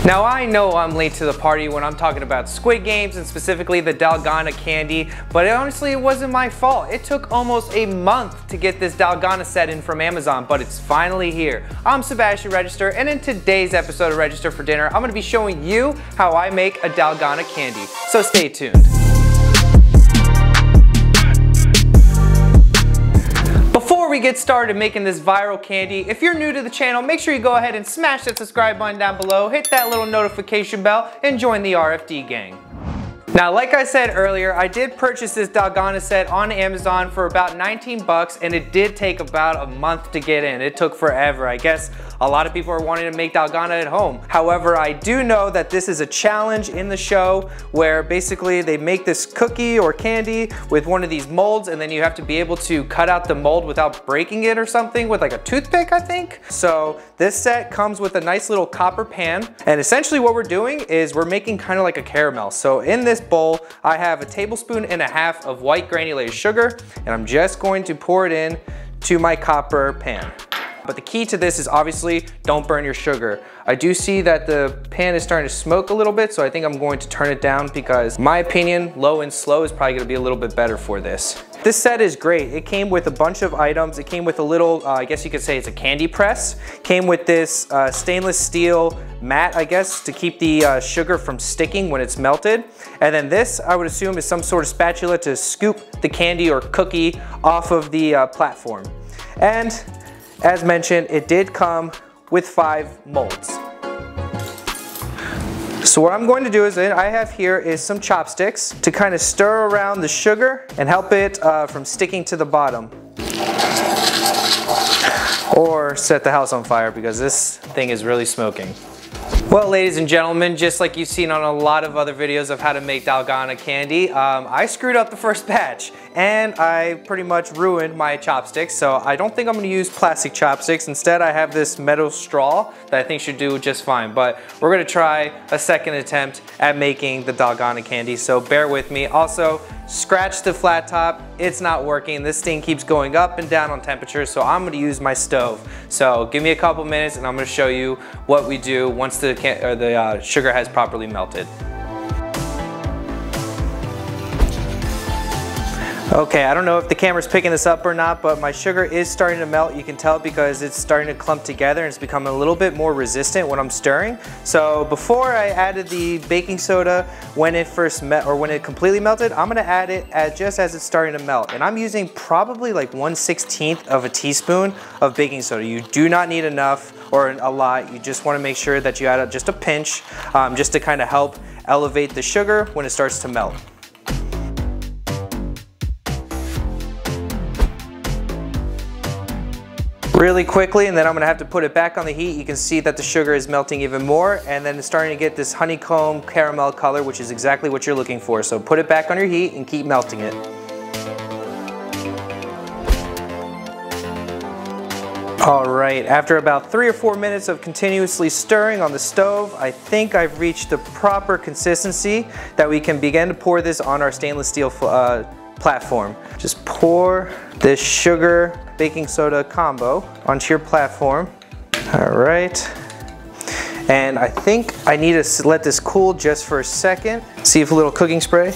Now I know I'm late to the party when I'm talking about Squid Games and specifically the Dalgona Candy, but honestly it wasn't my fault. It took almost a month to get this Dalgona set in from Amazon, but it's finally here. I'm Sebastian Register, and in today's episode of Register for Dinner, I'm going to be showing you how I make a Dalgona Candy, so stay tuned. Before we get started making this viral candy, if you're new to the channel, make sure you go ahead and smash that subscribe button down below, hit that little notification bell, and join the RFD gang. Now, like I said earlier, I did purchase this Dalgona set on Amazon for about 19 bucks, and it did take about a month to get in. It took forever. I guess a lot of people are wanting to make Dalgona at home. However, I do know that this is a challenge in the show where basically they make this cookie or candy with one of these molds, and then you have to be able to cut out the mold without breaking it or something with like a toothpick, I think. So this set comes with a nice little copper pan, and essentially what we're doing is we're making kind of like a caramel. So in this bowl, I have 1.5 tablespoons of white granulated sugar, and I'm just going to pour it in to my copper pan. But the key to this is obviously don't burn your sugar. I do see that the pan is starting to smoke a little bit, so I think I'm going to turn it down because in my opinion, low and slow is probably gonna be a little bit better for this. This set is great. It came with a bunch of items. It came with a little, I guess you could say it's a candy press. Came with this stainless steel mat, I guess, to keep the sugar from sticking when it's melted. And then this, I would assume, is some sort of spatula to scoop the candy or cookie off of the platform. And as mentioned, it did come with 5 molds. So what I'm going to do is, I have here is some chopsticks to kind of stir around the sugar and help it from sticking to the bottom. Or set the house on fire because this thing is really smoking. Well, ladies and gentlemen, just like you've seen on a lot of other videos of how to make Dalgona candy, I screwed up the first batch and I pretty much ruined my chopsticks. So I don't think I'm gonna use plastic chopsticks. Instead, I have this metal straw that I think should do just fine. But we're gonna try a second attempt at making the Dalgona candy, so bear with me. Also, scratch the flat top, it's not working. This thing keeps going up and down on temperature, so I'm gonna use my stove. So give me a couple minutes and I'm gonna show you what we do once the sugar has properly melted. Okay, I don't know if the camera's picking this up or not, but my sugar is starting to melt. You can tell because it's starting to clump together and it's becoming a little bit more resistant when I'm stirring. So before I added the baking soda, when it first when it completely melted, I'm gonna add it just as it's starting to melt. And I'm using probably like 1/16 of a teaspoon of baking soda. You do not need enough or a lot. You just wanna make sure that you add just a pinch just to kind of help elevate the sugar when it starts to melt. Really quickly, and then I'm gonna have to put it back on the heat. You can see that the sugar is melting even more, and then it's starting to get this honeycomb caramel color, which is exactly what you're looking for. So put it back on your heat and keep melting it. All right, after about 3 or 4 minutes of continuously stirring on the stove, I think I've reached the proper consistency that we can begin to pour this on our stainless steel platform. Just pour this sugar baking soda combo onto your platform. All right. And I think I need to let this cool just for a second. See if a little cooking spray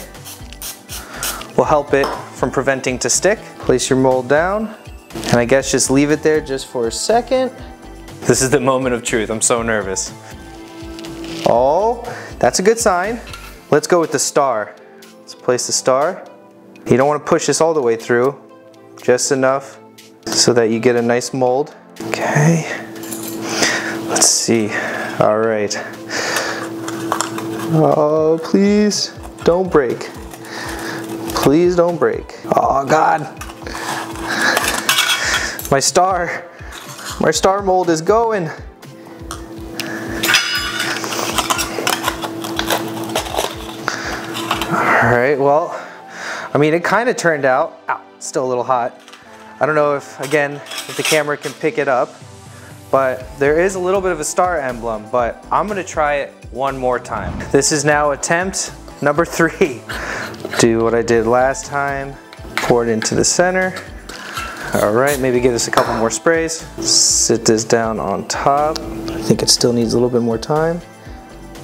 will help it from preventing to stick. Place your mold down, and I guess just leave it there just for a second. This is the moment of truth. I'm so nervous. Oh, that's a good sign. Let's go with the star. Let's place the star. You don't want to push this all the way through, just enough so that you get a nice mold. Okay, let's see. All right. Oh, please don't break. Please don't break. Oh God. My star mold is going. All right, well, I mean, it kind of turned out. Ow, still a little hot. I don't know if the camera can pick it up, but there is a little bit of a star emblem, but I'm gonna try it one more time. This is now attempt number 3. Do what I did last time, pour it into the center. All right, maybe give this a couple more sprays. Sit this down on top. I think it still needs a little bit more time.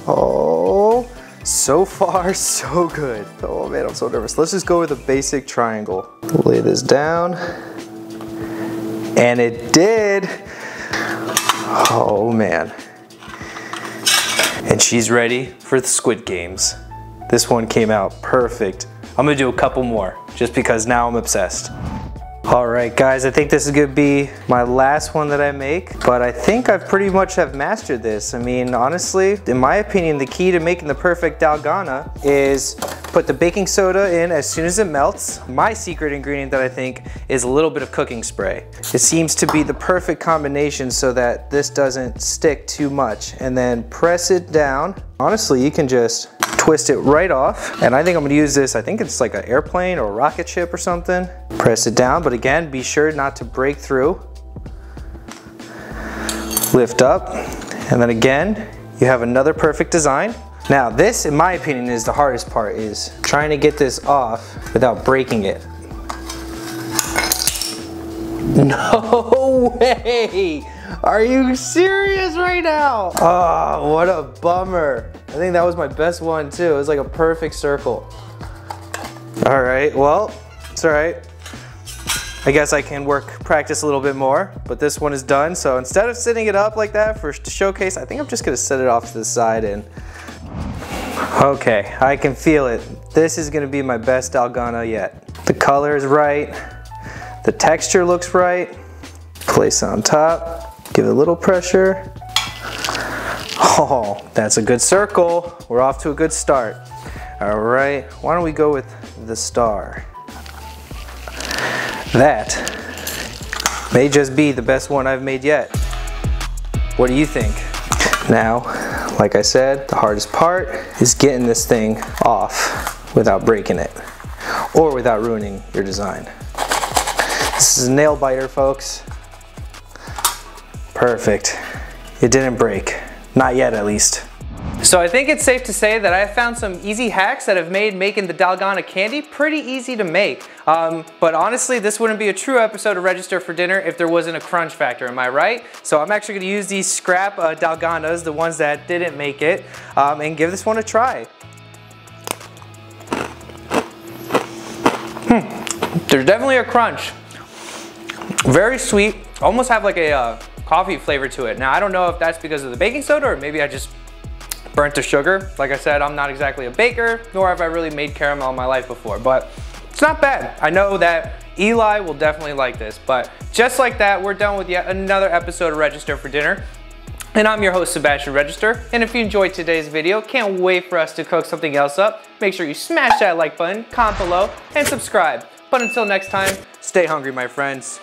Oh, so far so good. Oh man, I'm so nervous. Let's just go with a basic triangle. Lay this down. And it did. Oh man. And she's ready for the Squid Games. This one came out perfect. I'm gonna do a couple more just because now I'm obsessed. All right guys, I think this is gonna be my last one that I make, but I think I've pretty much have mastered this. I mean, honestly, in my opinion, the key to making the perfect Dalgona is put the baking soda in as soon as it melts. My secret ingredient that I think is a little bit of cooking spray. It seems to be the perfect combination so that this doesn't stick too much. And then press it down. Honestly, you can just twist it right off. And I think I'm gonna use this, I think it's like an airplane or a rocket ship or something. Press it down, but again, be sure not to break through. Lift up, and then again, you have another perfect design. Now this, in my opinion, is the hardest part, is trying to get this off without breaking it. No way! Are you serious right now? Oh, what a bummer. I think that was my best one too. It was like a perfect circle. All right, well, it's all right. I guess I can practice a little bit more, but this one is done. So instead of setting it up like that for showcase, I think I'm just gonna set it off to the side and, okay, I can feel it. This is gonna be my best Dalgona yet. The color is right, the texture looks right. Place on top, give it a little pressure. Oh, that's a good circle. We're off to a good start. All right, why don't we go with the star? That may just be the best one I've made yet. What do you think? Now, like I said, the hardest part is getting this thing off without breaking it or without ruining your design. This is a nail biter, folks. Perfect. It didn't break. Not yet, at least. So I think it's safe to say that I have found some easy hacks that have made making the Dalgona candy pretty easy to make. But honestly, this wouldn't be a true episode of Register for Dinner if there wasn't a crunch factor, am I right? So I'm actually gonna use these scrap Dalgonas, the ones that didn't make it, and give this one a try. There's definitely a crunch. Very sweet, almost have like a coffee flavor to it. Now I don't know if that's because of the baking soda or maybe I just burnt the sugar. Like I said, I'm not exactly a baker, nor have I really made caramel in my life before, but it's not bad. I know that Eli will definitely like this, but just like that, we're done with yet another episode of Register for Dinner. And I'm your host, Sebastian Register. And if you enjoyed today's video, can't wait for us to cook something else up. Make sure you smash that like button, comment below, and subscribe. But until next time, stay hungry, my friends.